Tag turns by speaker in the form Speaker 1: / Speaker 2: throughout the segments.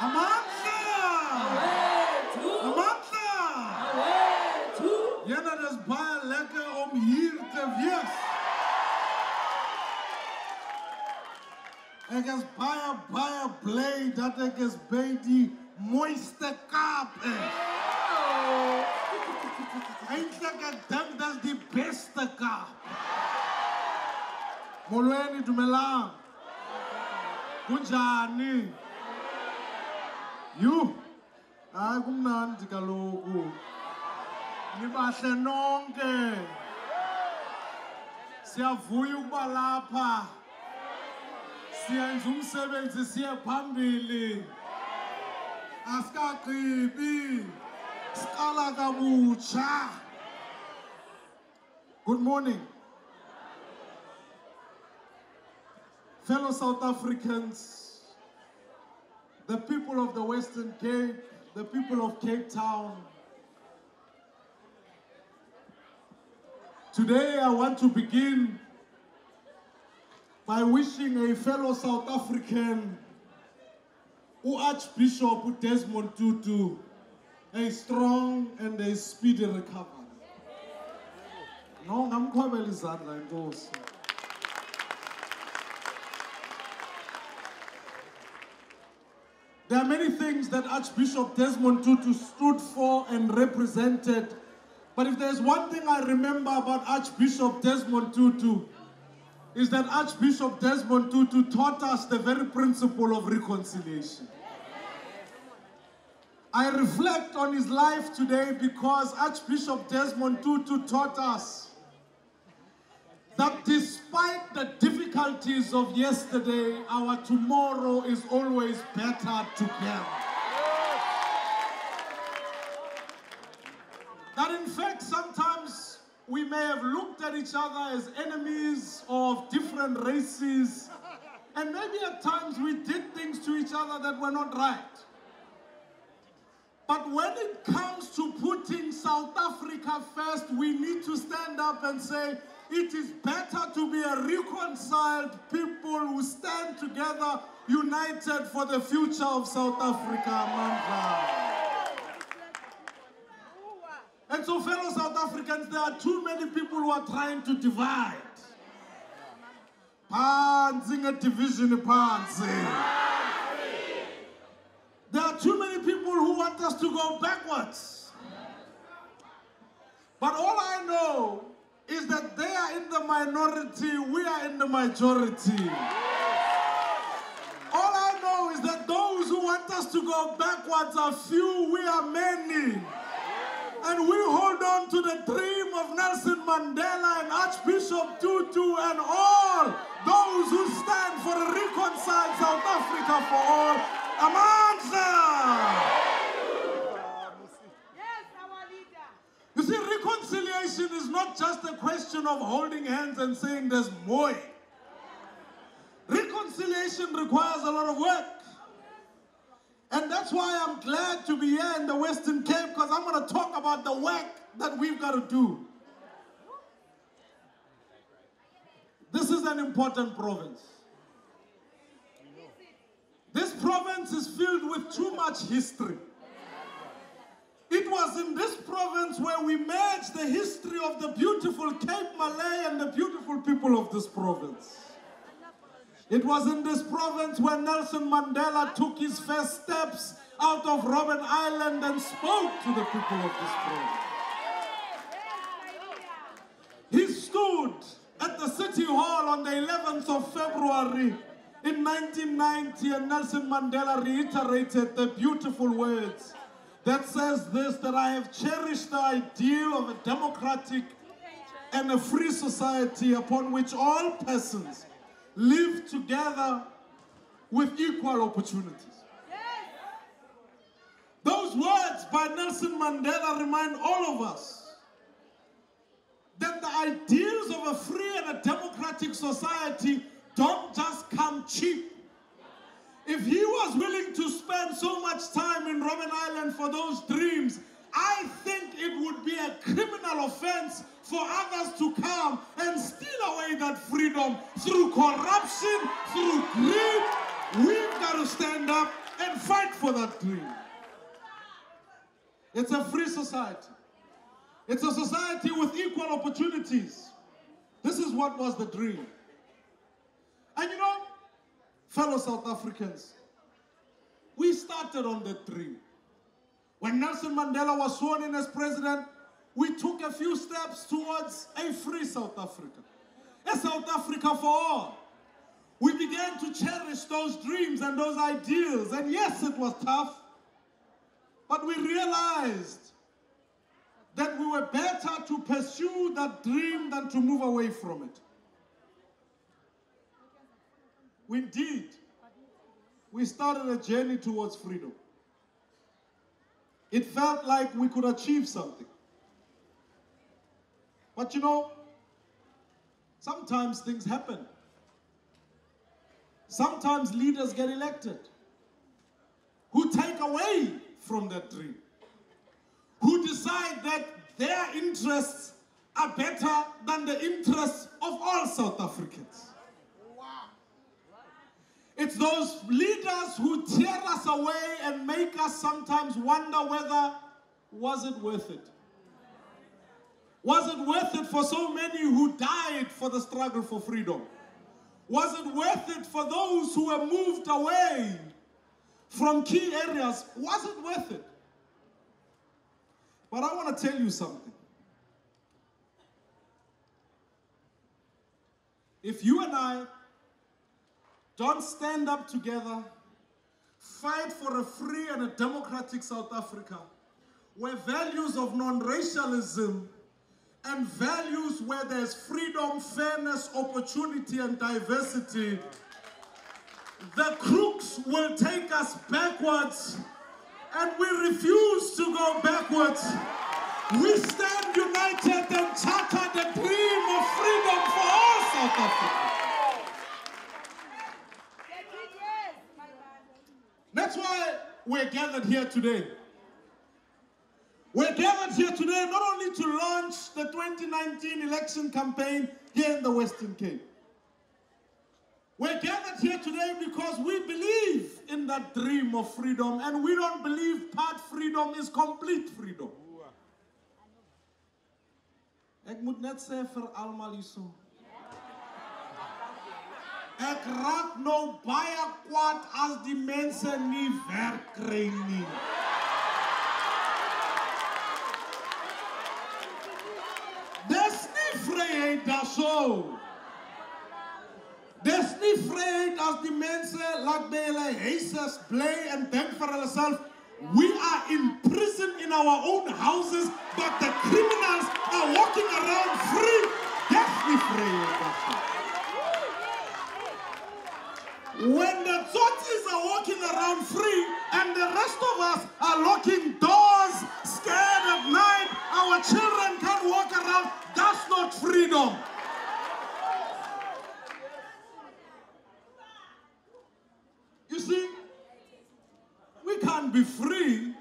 Speaker 1: Amandla! Amandla! Jena, dat is baie lekker om hier te wees. Ek is baie bly dat ek is by die mooiste Kaap is. Eintlik ek dink dat is die beste Kaap. Molweni dumelang. Kunjani? Hayi kumnandi kaloku. Nibahle nonke. Siyavuya ukuba lapha. Siyenza umsebenzi siye phambili. Asikagqibi. Siqala kabutsha. Good morning. Fellow South Africans, the people of the Western Cape, the people of Cape Town. Today I want to begin by wishing a fellow South African, Archbishop Desmond Tutu, a strong and a speedy recovery. No, I'm coming to There are many things that Archbishop Desmond Tutu stood for and represented. But if there's one thing I remember about Archbishop Desmond Tutu, is that Archbishop Desmond Tutu taught us the very principle of reconciliation. I reflect on his life today because Archbishop Desmond Tutu taught us that despite the difficulties of yesterday, our tomorrow is always better together. That in fact, sometimes we may have looked at each other as enemies of different races, and maybe at times we did things to each other that were not right. But when it comes to putting South Africa first, we need to stand up and say, it is better to be a reconciled people who stand together, united for the future of South Africa, Amandla. And so, fellow South Africans, there are too many people who are trying to divide. Panzi division, panzi. There are too many people who want us to go backwards. But all I know is that they are in the minority, we are in the majority. All I know is that those who want us to go backwards are few, we are many. And we hold on to the dream of Nelson Mandela and Archbishop Tutu and all those who stand for a reconciled South Africa for all. Amandla! You see, reconciliation is not just a question of holding hands and saying there's more. Reconciliation requires a lot of work. And that's why I'm glad to be here in the Western Cape, because I'm going to talk about the work that we've got to do. This is an important province. This province is filled with too much history. It was in this province where we merged the history of the beautiful Cape Malay and the beautiful people of this province. It was in this province where Nelson Mandela took his first steps out of Robben Island and spoke to the people of this province. He stood at the City Hall on the 11th of February in 1990, and Nelson Mandela reiterated the beautiful words that says this, that I have cherished the ideal of a democratic and a free society upon which all persons live together with equal opportunities. Those words by Nelson Mandela remind all of us that the ideals of a free and a democratic society don't just come cheap. If he was willing to spend so much time in Robben Island for those dreams, I think it would be a criminal offense for others to come and steal away that freedom through corruption, through greed. We've got to stand up and fight for that dream. It's a free society. It's a society with equal opportunities. This is what was the dream. And you know, fellow South Africans, we started on that dream. When Nelson Mandela was sworn in as president, we took a few steps towards a free South Africa. A South Africa for all. We began to cherish those dreams and those ideals. And yes, it was tough. But we realized that we were better to pursue that dream than to move away from it. Indeed, we started a journey towards freedom. It felt like we could achieve something. But you know, sometimes things happen. Sometimes leaders get elected who take away from that dream, who decide that their interests are better than the interests of all South Africans. It's those leaders who tear us away and make us sometimes wonder whether, was it worth it? Was it worth it for so many who died for the struggle for freedom? Was it worth it for those who were moved away from key areas? Was it worth it? But I want to tell you something. If you and I don't stand up together, fight for a free and a democratic South Africa, where values of non-racialism and values where there's freedom, fairness, opportunity, and diversity, the crooks will take us backwards, and we refuse to go backwards. We stand united and charter the dream of freedom for all South Africa. That's why we're gathered here today. We're gathered here today not only to launch the 2019 election campaign here in the Western Cape. We're gathered here today because we believe in that dream of freedom, and we don't believe part freedom is complete freedom. Ek moet net sê vir almal hierso. Ek raak nou baie kwaad as die mense nie werk kry nie. Dis nie vryheid daarso. Dis nie vryheid as die mense laat by hulle huise bly en dink vir hulle self, we are in prison in our own houses, but the criminals are walking around free. Dis nie vryheid daarso. When the Tsotsis are walking around free and the rest of us are locking doors, scared at night, our children can't walk around, that's not freedom. You see, we can't be free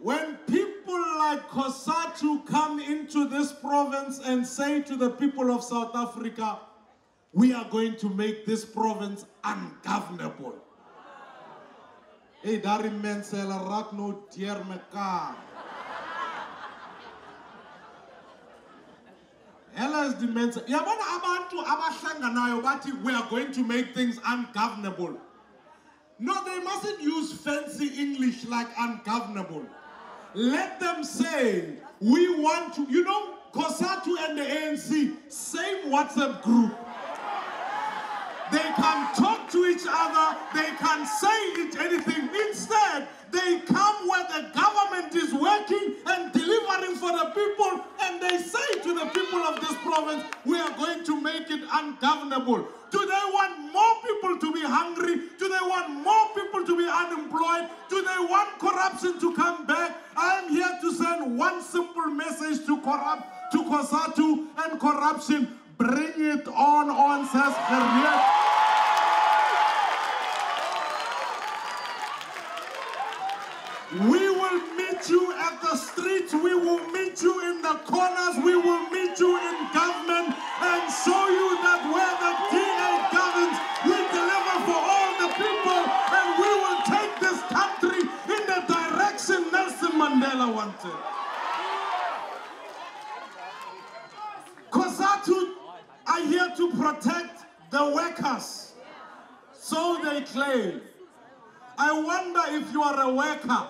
Speaker 1: when people like COSATU come into this province and say to the people of South Africa, we are going to make this province ungovernable. Hey, dari mensela rak no tier meka. Hela is the mensa. Yabona abantu abahlanganayo bathi we are going to make things ungovernable. No, they mustn't use fancy English like ungovernable. Let them say, we want to, you know, COSATU and the ANC, same WhatsApp group. They can talk to each other, they can say anything. Instead, they come where the government is working and delivering for the people, and they say to the people of this province, we are going to make it ungovernable. Do they want more people to be hungry? Do they want more people to be unemployed? Do they want corruption to come back? I am here to send one simple message to COSATU and corruption. Bring it on, says Harriet. We will meet you at the streets, we will meet you in the corners, we will meet you in government and show you that where the DA governs, we something. COSATU are here to protect the workers. So they claim. I wonder if you are a worker,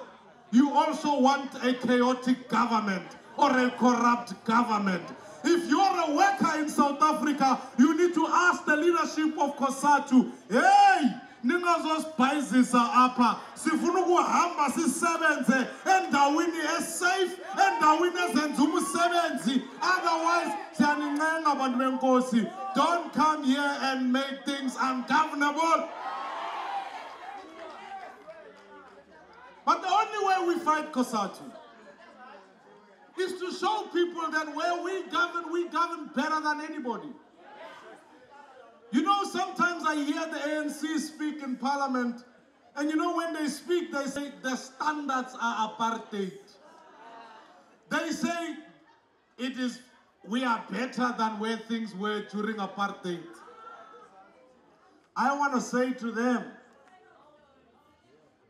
Speaker 1: you also want a chaotic government or a corrupt government. If you're a worker in South Africa, you need to ask the leadership of COSATU, hey, ningazosibhayizisa apha sifuna ukuhamba sisebenze endaweni esafe endaweni ezenza umsebenzi, otherwise siyanincenga bantu benkosi, don't come here and make things ungovernable. But the only way we fight COSATU is to show people that where we govern better than anybody. You know, sometimes I hear the ANC speak in Parliament, and you know when they speak, they say the standards are apartheid. They say we are better than where things were during apartheid. I want to say to them,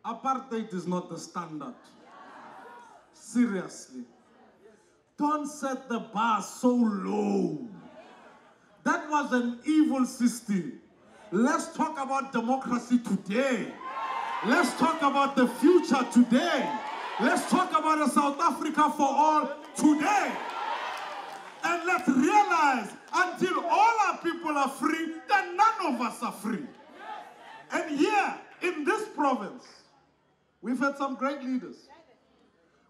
Speaker 1: apartheid is not the standard. Seriously. Don't set the bar so low. That was an evil system. Let's talk about democracy today. Let's talk about the future today. Let's talk about a South Africa for all today. And let's realize until all our people are free, then none of us are free. And here in this province, we've had some great leaders.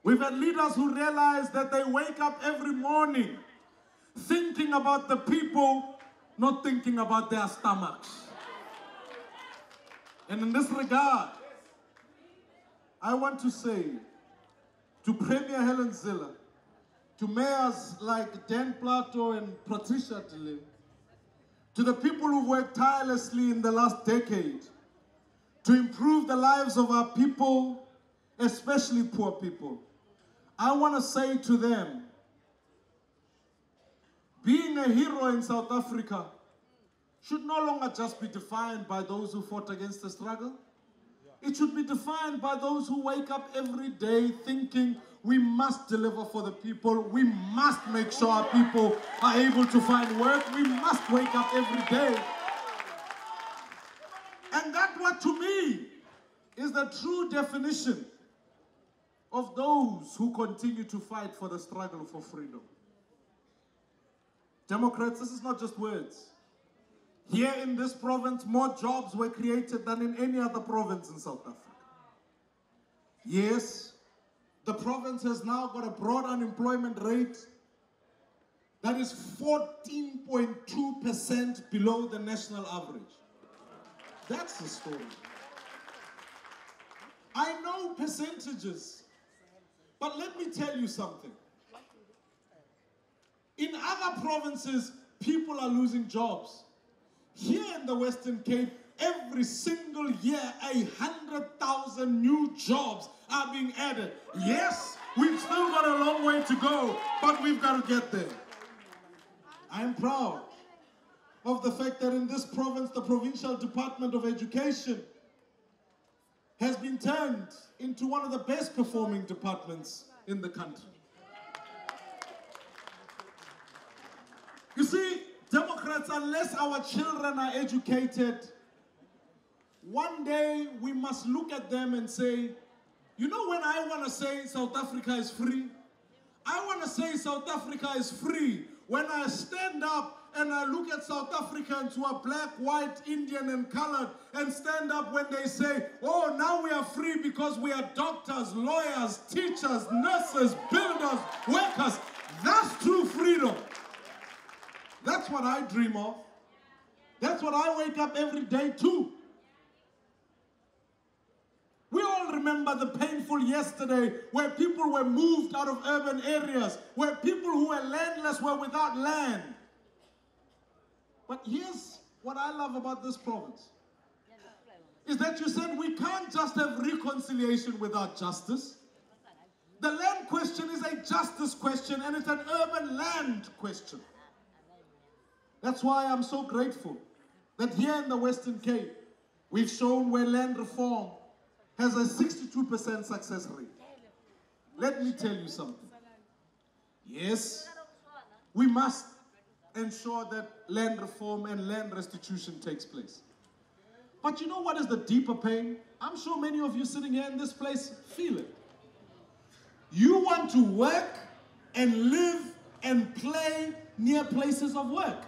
Speaker 1: We've had leaders who realize that they wake up every morning thinking about the people, not thinking about their stomachs. And in this regard, I want to say to Premier Helen Zille, to mayors like Dan Plato and Patricia Dille, to the people who've worked tirelessly in the last decade to improve the lives of our people, especially poor people, I want to say to them, being a hero in South Africa should no longer just be defined by those who fought against the struggle. It should be defined by those who wake up every day thinking we must deliver for the people, we must make sure our people are able to find work, we must wake up every day. And that what to me is the true definition of those who continue to fight for the struggle for freedom. Democrats, this is not just words. Here in this province, more jobs were created than in any other province in South Africa. Yes, the province has now got a broad unemployment rate that is 14.2% below the national average. That's the story. I know percentages, but let me tell you something. In other provinces, people are losing jobs. Here in the Western Cape, every single year, 100,000 new jobs are being added. Yes, we've still got a long way to go, but we've got to get there. I am proud of the fact that in this province, the Provincial Department of Education has been turned into one of the best performing departments in the country. You see, Democrats, unless our children are educated, one day we must look at them and say, you know, when I want to say South Africa is free, I want to say South Africa is free when I stand up and I look at South Africans who are black, white, Indian, and colored, and stand up when they say, oh, now we are free because we are doctors, lawyers, teachers, nurses, builders, workers. That's true freedom. That's what I dream of. That's what I wake up every day to. We all remember the painful yesterday where people were moved out of urban areas, where people who were landless were without land. But here's what I love about this province, is that you said we can't just have reconciliation without justice. The land question is a justice question, and it's an urban land question. That's why I'm so grateful that here in the Western Cape, we've shown where land reform has a 62% success rate. let me tell you something. Yes, we must ensure that land reform and land restitution takes place. But you know what is the deeper pain? I'm sure many of you sitting here in this place feel it. You want to work and live and play near places of work,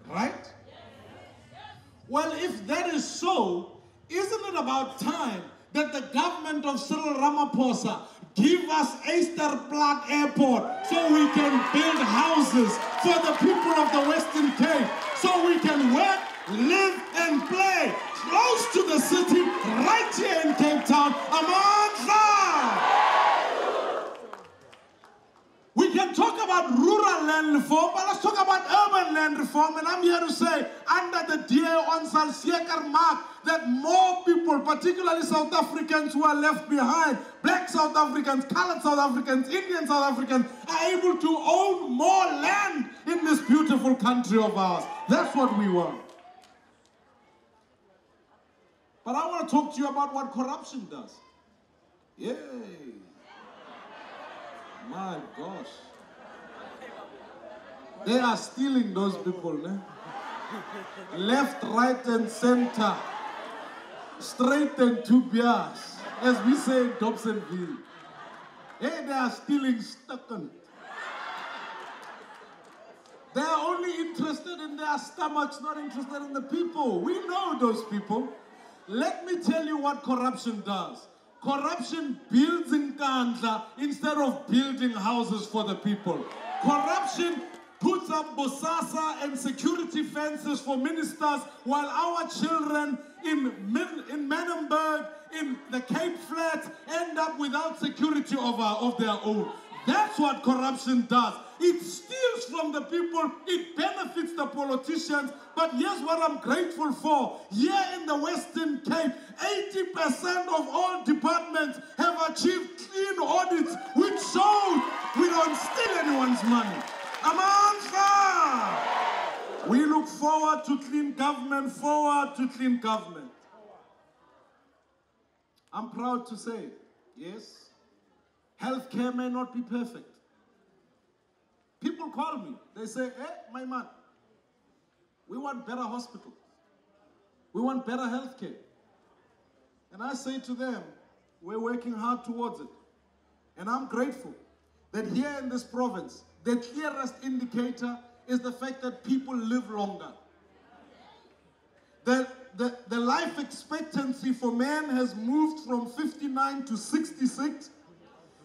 Speaker 1: right? Well, if that is so, isn't it about time that the government of Cyril Ramaphosa give us Easterplaat Airport so we can build houses for the people of the Western Cape, so we can work, live and play close to the city, right here in Cape Town. Amandla! We can talk about rural land reform, but let's talk about urban land reform. And I'm here to say, under the DA on Salseker mark, that more people, particularly South Africans who are left behind, black South Africans, colored South Africans, Indian South Africans, are able to own more land in this beautiful country of ours. That's what we want. But I want to talk to you about what corruption does. Yay. My gosh. They are stealing those people, né? Left, right, and center. Straight and two beers, as we say in Dobsonville. Hey, they are stealing stucken. They are only interested in their stomachs, not interested in the people. We know those people. Let me tell you what corruption does. Corruption builds nkandla instead of building houses for the people. Corruption puts up bosasa and security fences for ministers while our children in Menenberg, in the Cape Flats, end up without security of their own. That's what corruption does. It steals from the people, it benefits the politicians, but here's what I'm grateful for. Here in the Western Cape, 80% of all departments have achieved clean audits, which shows we don't steal anyone's money. Amandla! We look forward to clean government, forward to clean government. I'm proud to say, yes, healthcare may not be perfect. People call me, they say, hey, my man, we want better hospitals. We want better healthcare. And I say to them, we're working hard towards it. And I'm grateful that here in this province, the clearest indicator is the fact that people live longer. The life expectancy for men has moved from 59 to 66,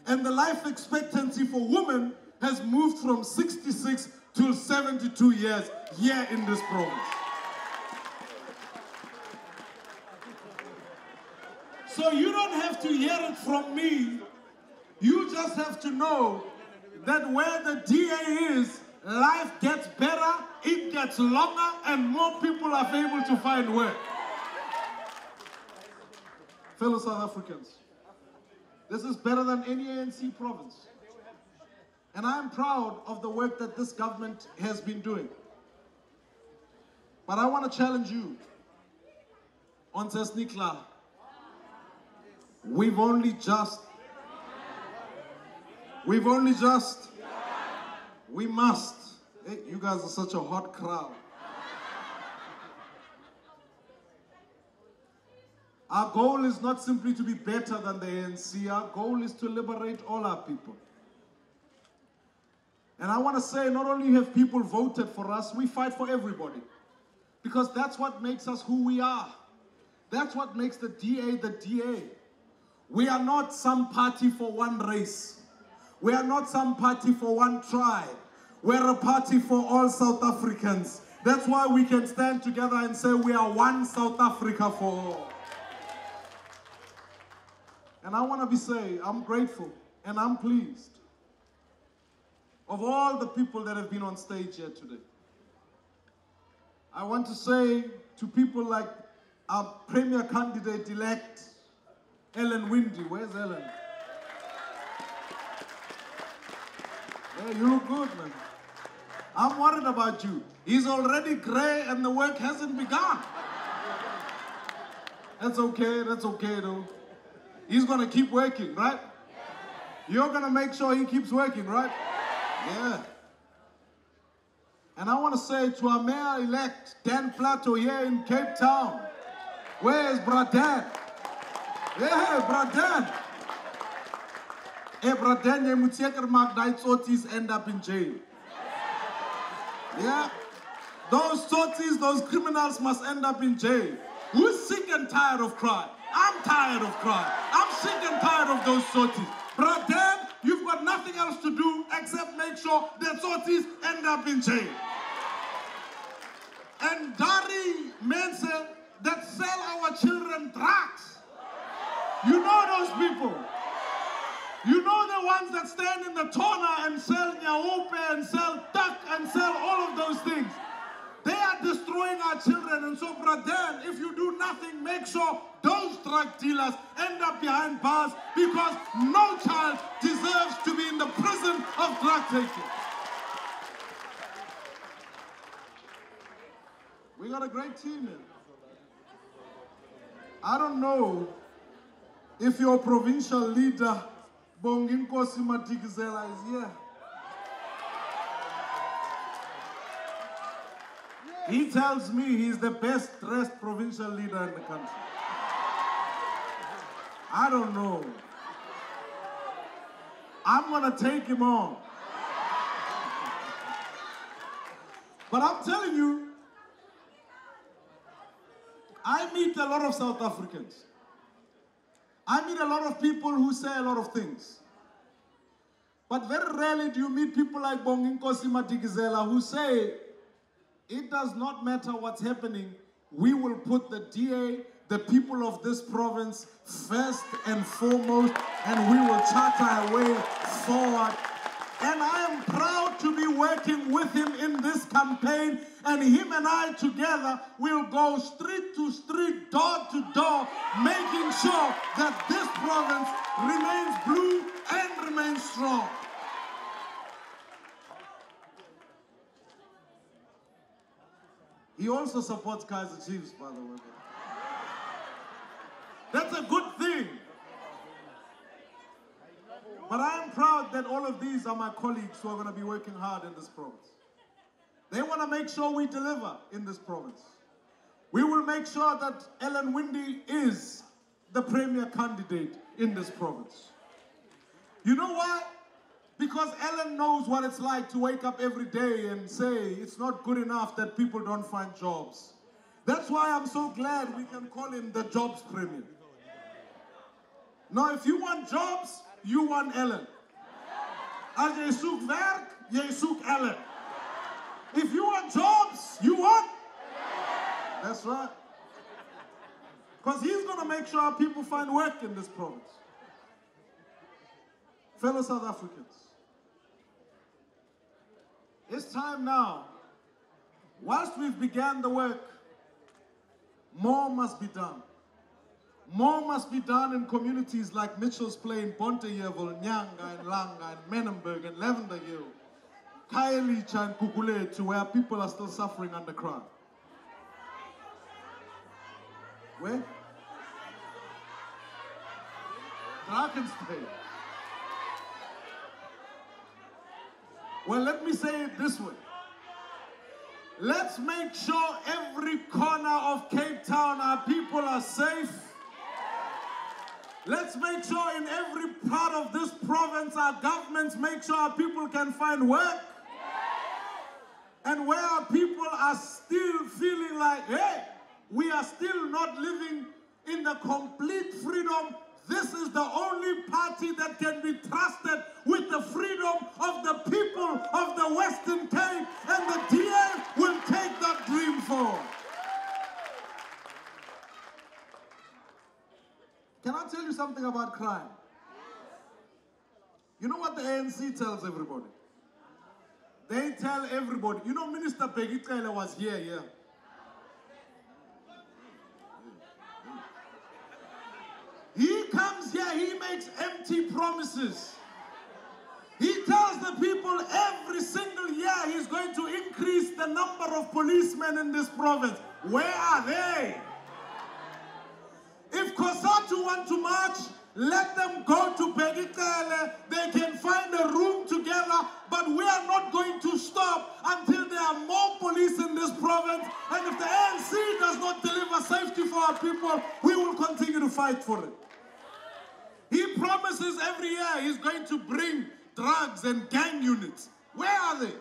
Speaker 1: and the life expectancy for women has moved from 66 to 72 years here in this province. So you don't have to hear it from me. You just have to know that where the DA is, life gets better, it gets longer, and more people are able to find work. Fellow South Africans, this is better than any ANC province. And I'm proud of the work that this government has been doing. But I want to challenge you on Sesnikla. We must. Hey, you guys are such a hot crowd. Our goal is not simply to be better than the ANC. Our goal is to liberate all our people. And I want to say, not only have people voted for us, we fight for everybody. Because that's what makes us who we are. That's what makes the DA the DA. We are not some party for one race. We are not some party for one tribe. We're a party for all South Africans. That's why we can stand together and say we are one South Africa for all. And I want to say, I'm grateful and I'm pleased of all the people that have been on stage here today. I want to say to people like our Premier Candidate-elect, Ellen Windy. Where's Ellen? Hey, you look good, man. I'm worried about you. He's already gray and the work hasn't begun. That's okay though. He's gonna keep working, right? You're going to make sure he keeps working, right? Yeah. And I want to say to our mayor-elect, Dan Plato, here in Cape Town, where is Bradan? Yeah, Bradan. Hey, Bradan, you must check Magdai end up in jail. Yeah. Those soties, those criminals must end up in jail. Who's sick and tired of crime? I'm tired of crime. I'm sick and tired of those soties. Bradan, you've got nothing else to do except make sure that soties end up in jail. And Dari Mense that sell our children drugs. You know those people. You know the ones that stand in the Tona and sell nyaope and sell duck and sell all of those things. They are destroying our children. And so, Bradan, if you do nothing, make sure those drug dealers end up behind bars, because no child deserves to be in the prison of drug taking. We got a great team here. I don't know if your provincial leader, Leader Mmusi Maimane, is here. He tells me he's the best dressed provincial leader in the country. I don't know. I'm going to take him on. But I'm telling you, I meet a lot of South Africans. I meet a lot of people who say a lot of things. But very rarely do you meet people like Leader Mmusi Maimane who say, it does not matter what's happening, we will put the DA, the people of this province, first and foremost, and we will chart our way forward. And I am proud to be working with him in this campaign, and him and I together will go street to street, door to door, making sure that this province remains blue and remains strong. He also supports Kaizer Chiefs, by the way. That's a good thing. But I am proud that all of these are my colleagues who are going to be working hard in this province. They want to make sure we deliver in this province. We will make sure that Ellen Windy is the premier candidate in this province. You know why? Because Ellen knows what it's like to wake up every day and say it's not good enough that people don't find jobs. That's why I'm so glad we can call him the jobs premier. Now, if you want jobs, you want Ellen. As jy soek werk, jy soek Ellen. If you want jobs, you want? That's right. Because he's going to make sure our people find work in this province. Fellow South Africans, it's time now. Whilst we've begun the work, more must be done. More must be done in communities like Mitchell's Plain, Bonteyevel, Nyanga, and Langa, and Menenberg, and Lavender Hill, Khayelitsha and Gugulethu, where people are still suffering under crime. Where? Drakensberg. Well, let me say it this way. Let's make sure every corner of Cape Town our people are safe. Let's make sure in every part of this province our governments make sure our people can find work. And where our people are still feeling like, hey, we are still not living in the complete freedom, this is the only party that can be trusted with the freedom of the people of the Western Cape, and the DA will take that dream forward. Can I tell you something about crime? You know what the ANC tells everybody? They tell everybody, you know, Minister Begitele was here. He comes here, he makes empty promises. He tells the people every single year he's going to increase the number of policemen in this province. Where are they? If COSATU want to march, Let them go to Begitele. They can find a room together, but we are not going to stop until there are more police in this province. And if the ANC does not deliver safety for our people, we will continue to fight for it. He promises every year he's going to bring drugs and gang units. Where are they?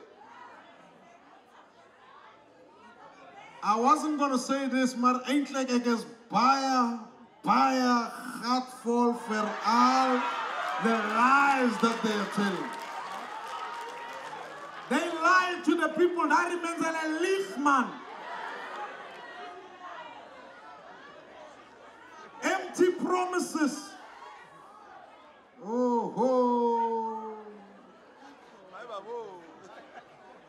Speaker 1: I wasn't going to say this, maar eintlik ek is baie gatvol vir al the lies that they are telling. They lie to the people. That remains a lief, man. Empty promises. Oh.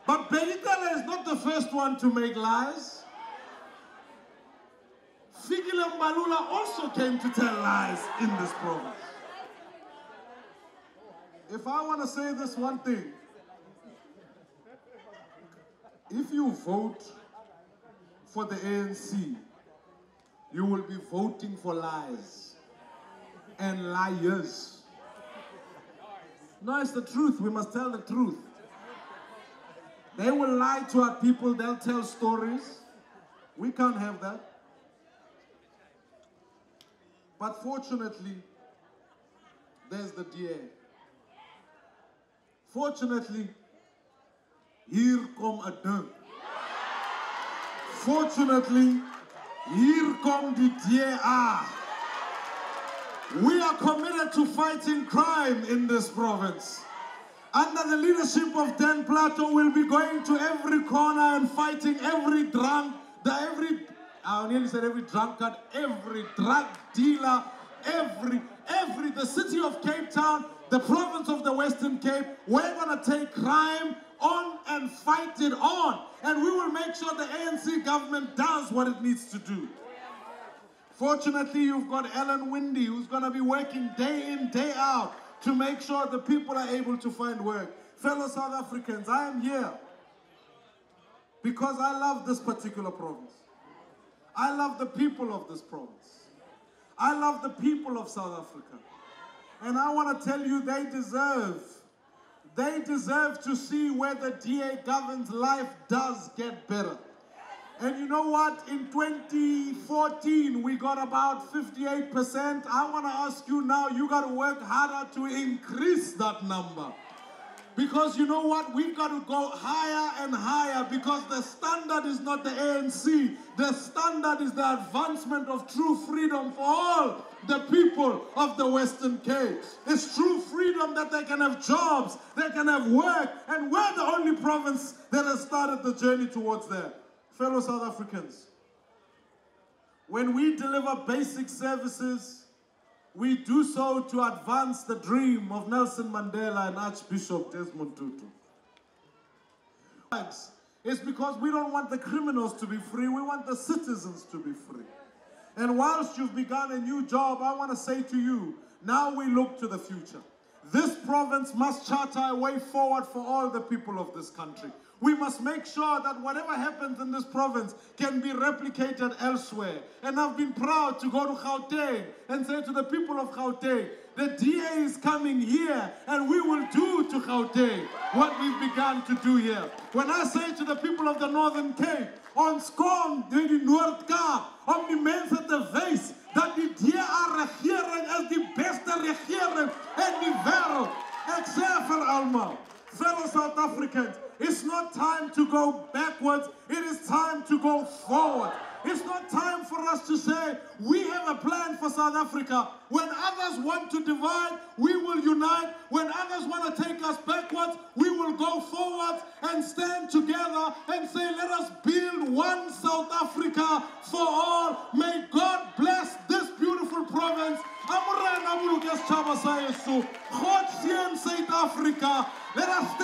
Speaker 1: But Belitele is not the first one to make lies. Fikile Mbalula also came to tell lies in this province. If I want to say this one thing, if you vote for the ANC, you will be voting for lies and liars. No, it's the truth. We must tell the truth. They will lie to our people. They'll tell stories. We can't have that. But fortunately, there's the DA. Fortunately, hier kom 'n ding. Fortunately, hier kom die DA. We are committed to fighting crime in this province. Under the leadership of Dan Plato, we'll be going to every corner and fighting every drunk, I nearly said every drunkard, every drug dealer, the city of Cape Town, the province of the Western Cape. We're going to take crime on and fight it on. And we will make sure the ANC government does what it needs to do. Fortunately, you've got Ellen Windy, who's going to be working day in, day out to make sure the people are able to find work. Fellow South Africans, I am here because I love this particular province. I love the people of this province. I love the people of South Africa. And I want to tell you, they deserve to see where the DA governs, life does get better. And you know what? In 2014, we got about 58%. I want to ask you now, you got to work harder to increase that number. Because you know what? We've got to go higher and higher, because the standard is not the ANC. The standard is the advancement of true freedom for all the people of the Western Cape. It's true freedom that they can have jobs, they can have work, and we're the only province that has started the journey towards that. Fellow South Africans, when we deliver basic services, we do so to advance the dream of Nelson Mandela and Archbishop Desmond Tutu. It's because we don't want the criminals to be free, we want the citizens to be free. And whilst you've begun a new job, I want to say to you, now we look to the future. This province must charter a way forward for all the people of this country. We must make sure that whatever happens in this province can be replicated elsewhere. And I've been proud to go to Gauteng and say to the people of Gauteng, the DA is coming here and we will do to Gauteng what we've begun to do here. When I say to the people of the Northern Cape, ons kom in die Noord-Kaap om die mense te wys dat die DA-regering is die beste regering in die wêreld. Ek sê vir almal, fellow South Africans, it's not time to go backwards, it is time to go forward. It's not time for us to say, we have a plan for South Africa. When others want to divide, we will unite. When others want to take us backwards, we will go forward and stand together and say, let us build one South Africa for all. May God bless this beautiful province. God save South Africa. Let us